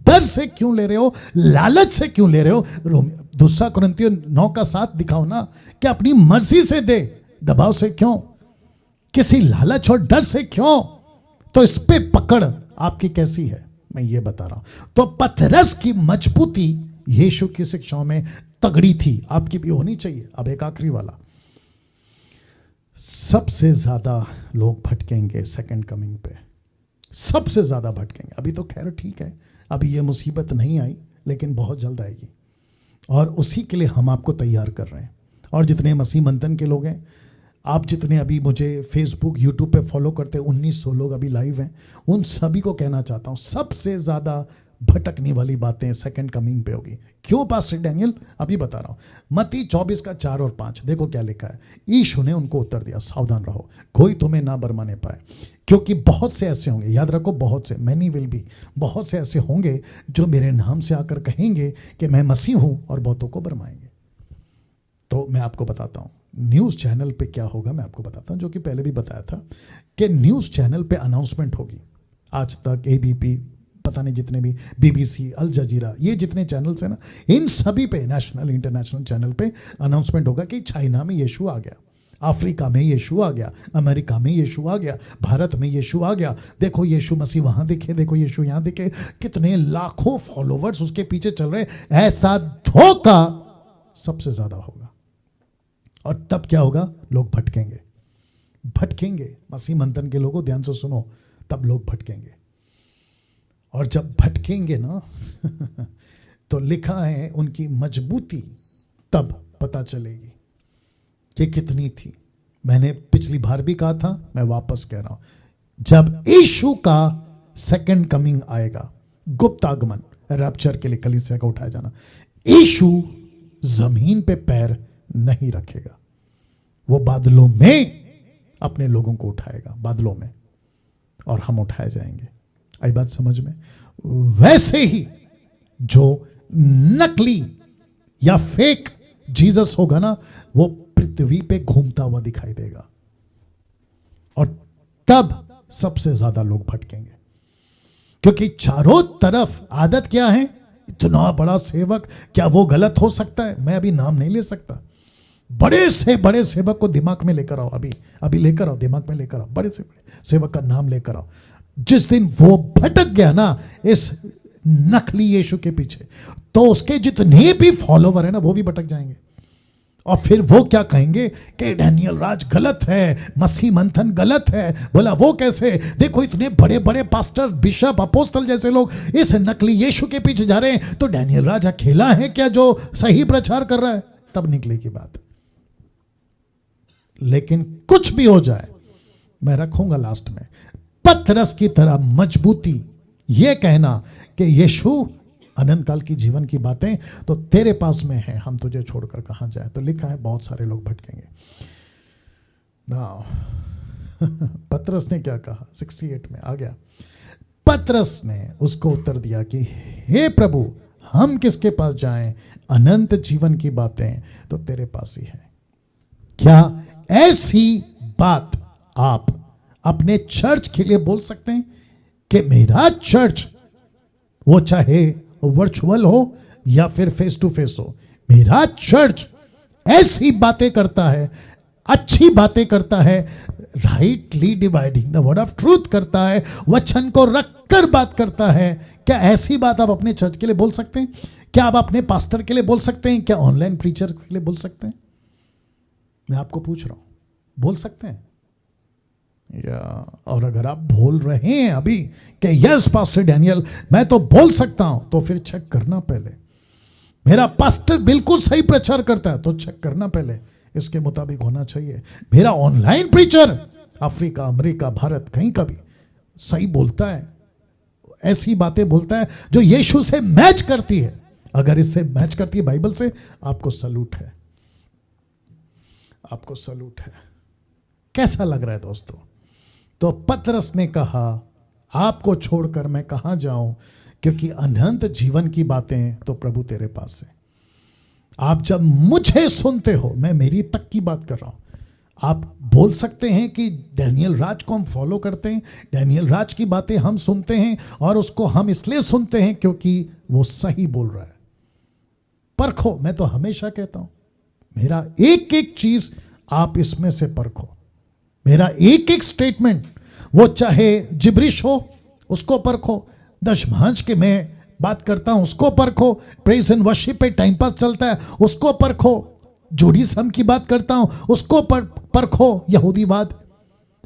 डर से क्यों ले रहे हो? लालच से क्यों ले रहे हो? दूसरा कुरिन्थियों 9:7 दिखाओ ना कि अपनी मर्जी से दे, दबाव से क्यों, किसी लालच और डर से क्यों? तो इस पे पकड़ आपकी कैसी है, मैं ये बता रहा हूं। तो पतरस की मजबूती यीशु की शिक्षाओं में तगड़ी थी, आपकी भी होनी चाहिए। अब एक आखिरी वाला, सबसे ज्यादा लोग भटकेंगे सेकंड कमिंग पे, सबसे ज्यादा भटकेंगे। अभी तो खैर ठीक है, अभी ये मुसीबत नहीं आई, लेकिन बहुत जल्द आएगी, और उसी के लिए हम आपको तैयार कर रहे हैं। और जितने मसीह मंथन के लोग हैं, आप जितने अभी मुझे फेसबुक यूट्यूब पे फॉलो करते हैं, 1900 लोग अभी लाइव हैं, उन सभी को कहना चाहता हूं, सबसे ज़्यादा भटकने वाली बातें सेकंड कमिंग पे होगी। क्यों पास्टर डैनियल? अभी बता रहा हूं। मत्ती 24:4 और 5 देखो क्या लिखा है। यीशु ने उनको उत्तर दिया, सावधान रहो, कोई तुम्हें ना बरमाने पाए, क्योंकि बहुत से ऐसे होंगे, याद रखो बहुत से, मैनी विल बी, बहुत से ऐसे होंगे जो मेरे नाम से आकर कहेंगे कि मैं मसीह हूं, और बहुतों को बरमाएंगे। तो मैं आपको बताता हूं न्यूज़ चैनल पे क्या होगा, मैं आपको बताता हूं, जो कि पहले भी बताया था कि न्यूज़ चैनल पे अनाउंसमेंट होगी। आज तक, एबीपी, पता नहीं जितने भी, बीबीसी, अल जजीरा, ये जितने चैनल्स हैं ना, इन सभी पे, नेशनल इंटरनेशनल चैनल पे अनाउंसमेंट होगा कि चाइना में यीशु आ गया, अफ्रीका में यीशु आ गया, अमेरिका में यीशु आ गया, भारत में यीशु आ गया, देखो यीशु मसीह वहां दिखे, देखो यीशु यहां दिखे, कितने लाखों फॉलोवर्स उसके पीछे चल रहे। ऐसा धोखा सबसे ज्यादा होगा। और तब क्या होगा? लोग भटकेंगे, भटकेंगे। मसीह मंथन के लोगों ध्यान से सुनो, तब लोग भटकेंगे। और जब भटकेंगे ना तो लिखा है उनकी मजबूती तब पता चलेगी कि कितनी थी। मैंने पिछली बार भी कहा था, मैं वापस कह रहा हूं, जब यीशु का सेकंड कमिंग आएगा, गुप्त आगमन, रैप्चर के लिए कलीसिया का उठाया जाना, यीशु जमीन पे पैर नहीं रखेगा, वो बादलों में अपने लोगों को उठाएगा, बादलों में, और हम उठाए जाएंगे। आई बात समझ में? वैसे ही जो नकली या फेक जीसस होगा ना, वो पृथ्वी पे घूमता हुआ दिखाई देगा, और तब सबसे ज्यादा लोग भटकेंगे। क्योंकि चारों तरफ आदत क्या है? इतना बड़ा सेवक, क्या वो गलत हो सकता है? मैं अभी नाम नहीं ले सकता। बड़े से बड़े सेवक को दिमाग में लेकर आओ, अभी लेकर आओ, दिमाग में लेकर आओ, बड़े से बड़े सेवक का नाम लेकर आओ। जिस दिन वो भटक गया ना इस नकली यीशु के पीछे, तो उसके जितने भी फॉलोवर है ना, वो भी भटक जाएंगे। और फिर वो क्या कहेंगे कि डैनियल राज गलत है, मसीह मंथन गलत है। बोला वो कैसे? देखो इतने बड़े बड़े पास्टर, बिशप, अपोस्तल जैसे लोग इस नकली यीशु के पीछे जा रहे हैं, तो डैनियल राज अकेला है क्या जो सही प्रचार कर रहा है? तब निकलेगी बात। लेकिन कुछ भी हो जाए, मैं रखूंगा लास्ट में, पतरस की तरह मजबूती, यह कहना कि यीशु अनंत काल की जीवन की बातें तो तेरे पास में है, हम तुझे छोड़कर कहां जाए। तो लिखा है बहुत सारे लोग भटकेंगे ना। पतरस ने क्या कहा? 68 में आ गया। पतरस ने उसको उत्तर दिया कि हे प्रभु, हम किसके पास जाएं? अनंत जीवन की बातें तो तेरे पास ही है। क्या ऐसी बात आप अपने चर्च के लिए बोल सकते हैं कि मेरा चर्च, वो चाहे वर्चुअल हो या फिर फेस टू फेस हो, मेरा चर्च ऐसी बातें करता है, अच्छी बातें करता है, rightly dividing the word of truth करता है, वचन को रखकर बात करता है? क्या ऐसी बात आप अपने चर्च के लिए बोल सकते हैं? क्या आप अपने पास्टर के लिए बोल सकते हैं? क्या ऑनलाइन प्रीचर के लिए बोल सकते हैं? मैं आपको पूछ रहा हूं, बोल सकते हैं? या और अगर आप बोल रहे हैं अभी कि यस पास्टर डैनियल मैं तो बोल सकता हूं, तो फिर चेक करना पहले। मेरा पास्टर बिल्कुल सही प्रचार करता है, तो चेक करना पहले, इसके मुताबिक होना चाहिए। मेरा online preacher Africa, America, Bharat, कहीं का भी सही बोलता है, ऐसी बातें बोलता है जो यीशु से मैच करती है। अगर इससे मैच करती है बाइबल से, आपको सलूट है, आपको सलूट है। कैसा लग रहा है दोस्तों? तो पतरस ने कहा, आपको छोड़कर मैं कहां जाऊं, क्योंकि अनंत जीवन की बातें तो प्रभु तेरे पास है। आप जब मुझे सुनते हो, मैं मेरी तक की बात कर रहा हूं, आप बोल सकते हैं कि डैनियल राज को हम फॉलो करते हैं, डैनियल राज की बातें हम सुनते हैं, और उसको हम इसलिए सुनते हैं क्योंकि वो सही बोल रहा है। परखो, मैं तो हमेशा कहता हूं, मेरा एक एक चीज आप इसमें से परखो। मेरा एक एक स्टेटमेंट, वो चाहे जिब्रिश हो उसको परखो, दशभांज के मैं बात करता हूं उसको परखो, प्रेज एंड वर्शिप पे टाइम पास चलता है उसको परखो, जूडिज्म की बात करता हूं उसको परखो, यहूदीवाद,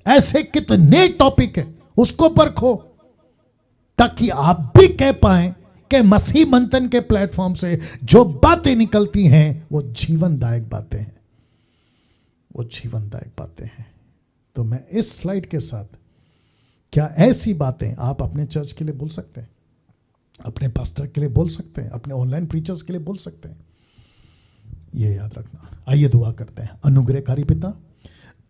ऐसे कितने टॉपिक है उसको परखो, ताकि आप भी कह पाए कि मसीह मंथन के प्लेटफॉर्म से जो बातें निकलती हैं वो जीवनदायक बातें हैं, वो जीवनदायक बातें हैं। तो मैं इस स्लाइड के साथ, क्या ऐसी बातें आप अपने चर्च के लिए बोल सकते हैं, अपने पास्टर के लिए बोल सकते हैं, अपने ऑनलाइन प्रीचर्स के लिए बोल सकते हैं? ये याद रखना। आइए दुआ करते हैं। अनुग्रहकारी पिता,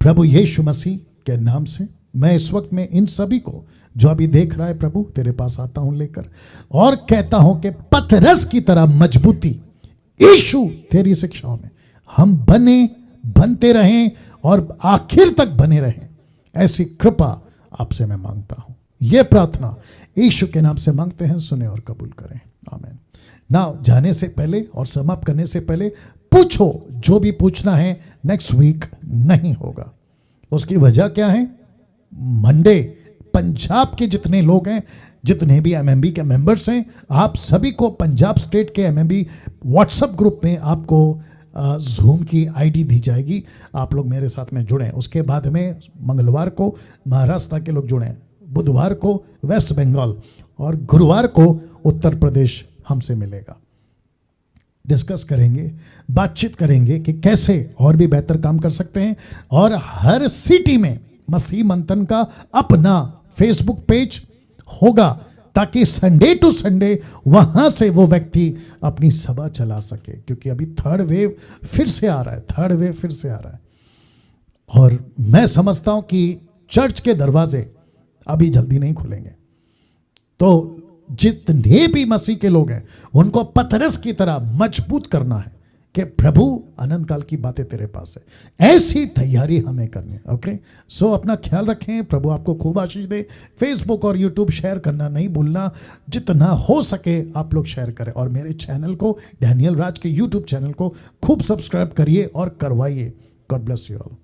प्रभु यीशु मसीह के नाम से मैं इस वक्त में इन सभी को जो अभी देख रहा है प्रभु, तेरे पास आता हूं लेकर, और कहता हूं कि पतरस की तरह मजबूती यीशु तेरी शिक्षाओं में हम बनते रहें और आखिर तक बने रहें, ऐसी कृपा आपसे मैं मांगता हूं। यह प्रार्थना यीशु के नाम से मांगते हैं, सुने और कबूल करें, आमीन। ना जाने से पहले और समाप्त करने से पहले पूछो, जो भी पूछना है नेक्स्ट वीक नहीं होगा। उसकी वजह क्या है? मंडे पंजाब के जितने लोग हैं, जितने भी एमएमबी के मेंबर्स हैं, आप सभी को पंजाब स्टेट के एमएमबी व्हाट्सएप ग्रुप में आपको जूम की आईडी दी जाएगी। आप लोग मेरे साथ में जुड़ें। उसके बाद में मंगलवार को महाराष्ट्र के लोग जुड़ें, बुधवार को वेस्ट बंगाल, और गुरुवार को उत्तर प्रदेश हमसे मिलेगा। डिस्कस करेंगे, बातचीत करेंगे कि कैसे और भी बेहतर काम कर सकते हैं। और हर सिटी में मसीह मंथन का अपना फेसबुक पेज होगा, ताकि संडे टू संडे वहां से वो व्यक्ति अपनी सभा चला सके, क्योंकि अभी थर्ड वेव फिर से आ रहा है, थर्ड वेव फिर से आ रहा है। और मैं समझता हूं कि चर्च के दरवाजे अभी जल्दी नहीं खुलेंगे। तो जितने भी मसीह के लोग हैं उनको पतरस की तरह मजबूत करना है कि प्रभु अनंत काल की बातें तेरे पास है। ऐसी तैयारी हमें करनी है। ओके, सो अपना ख्याल रखें। प्रभु आपको खूब आशीष दे। फेसबुक और यूट्यूब शेयर करना नहीं भूलना, जितना हो सके आप लोग शेयर करें। और मेरे चैनल को, डैनियल राज के यूट्यूब चैनल को खूब सब्सक्राइब करिए और करवाइए। God bless you all.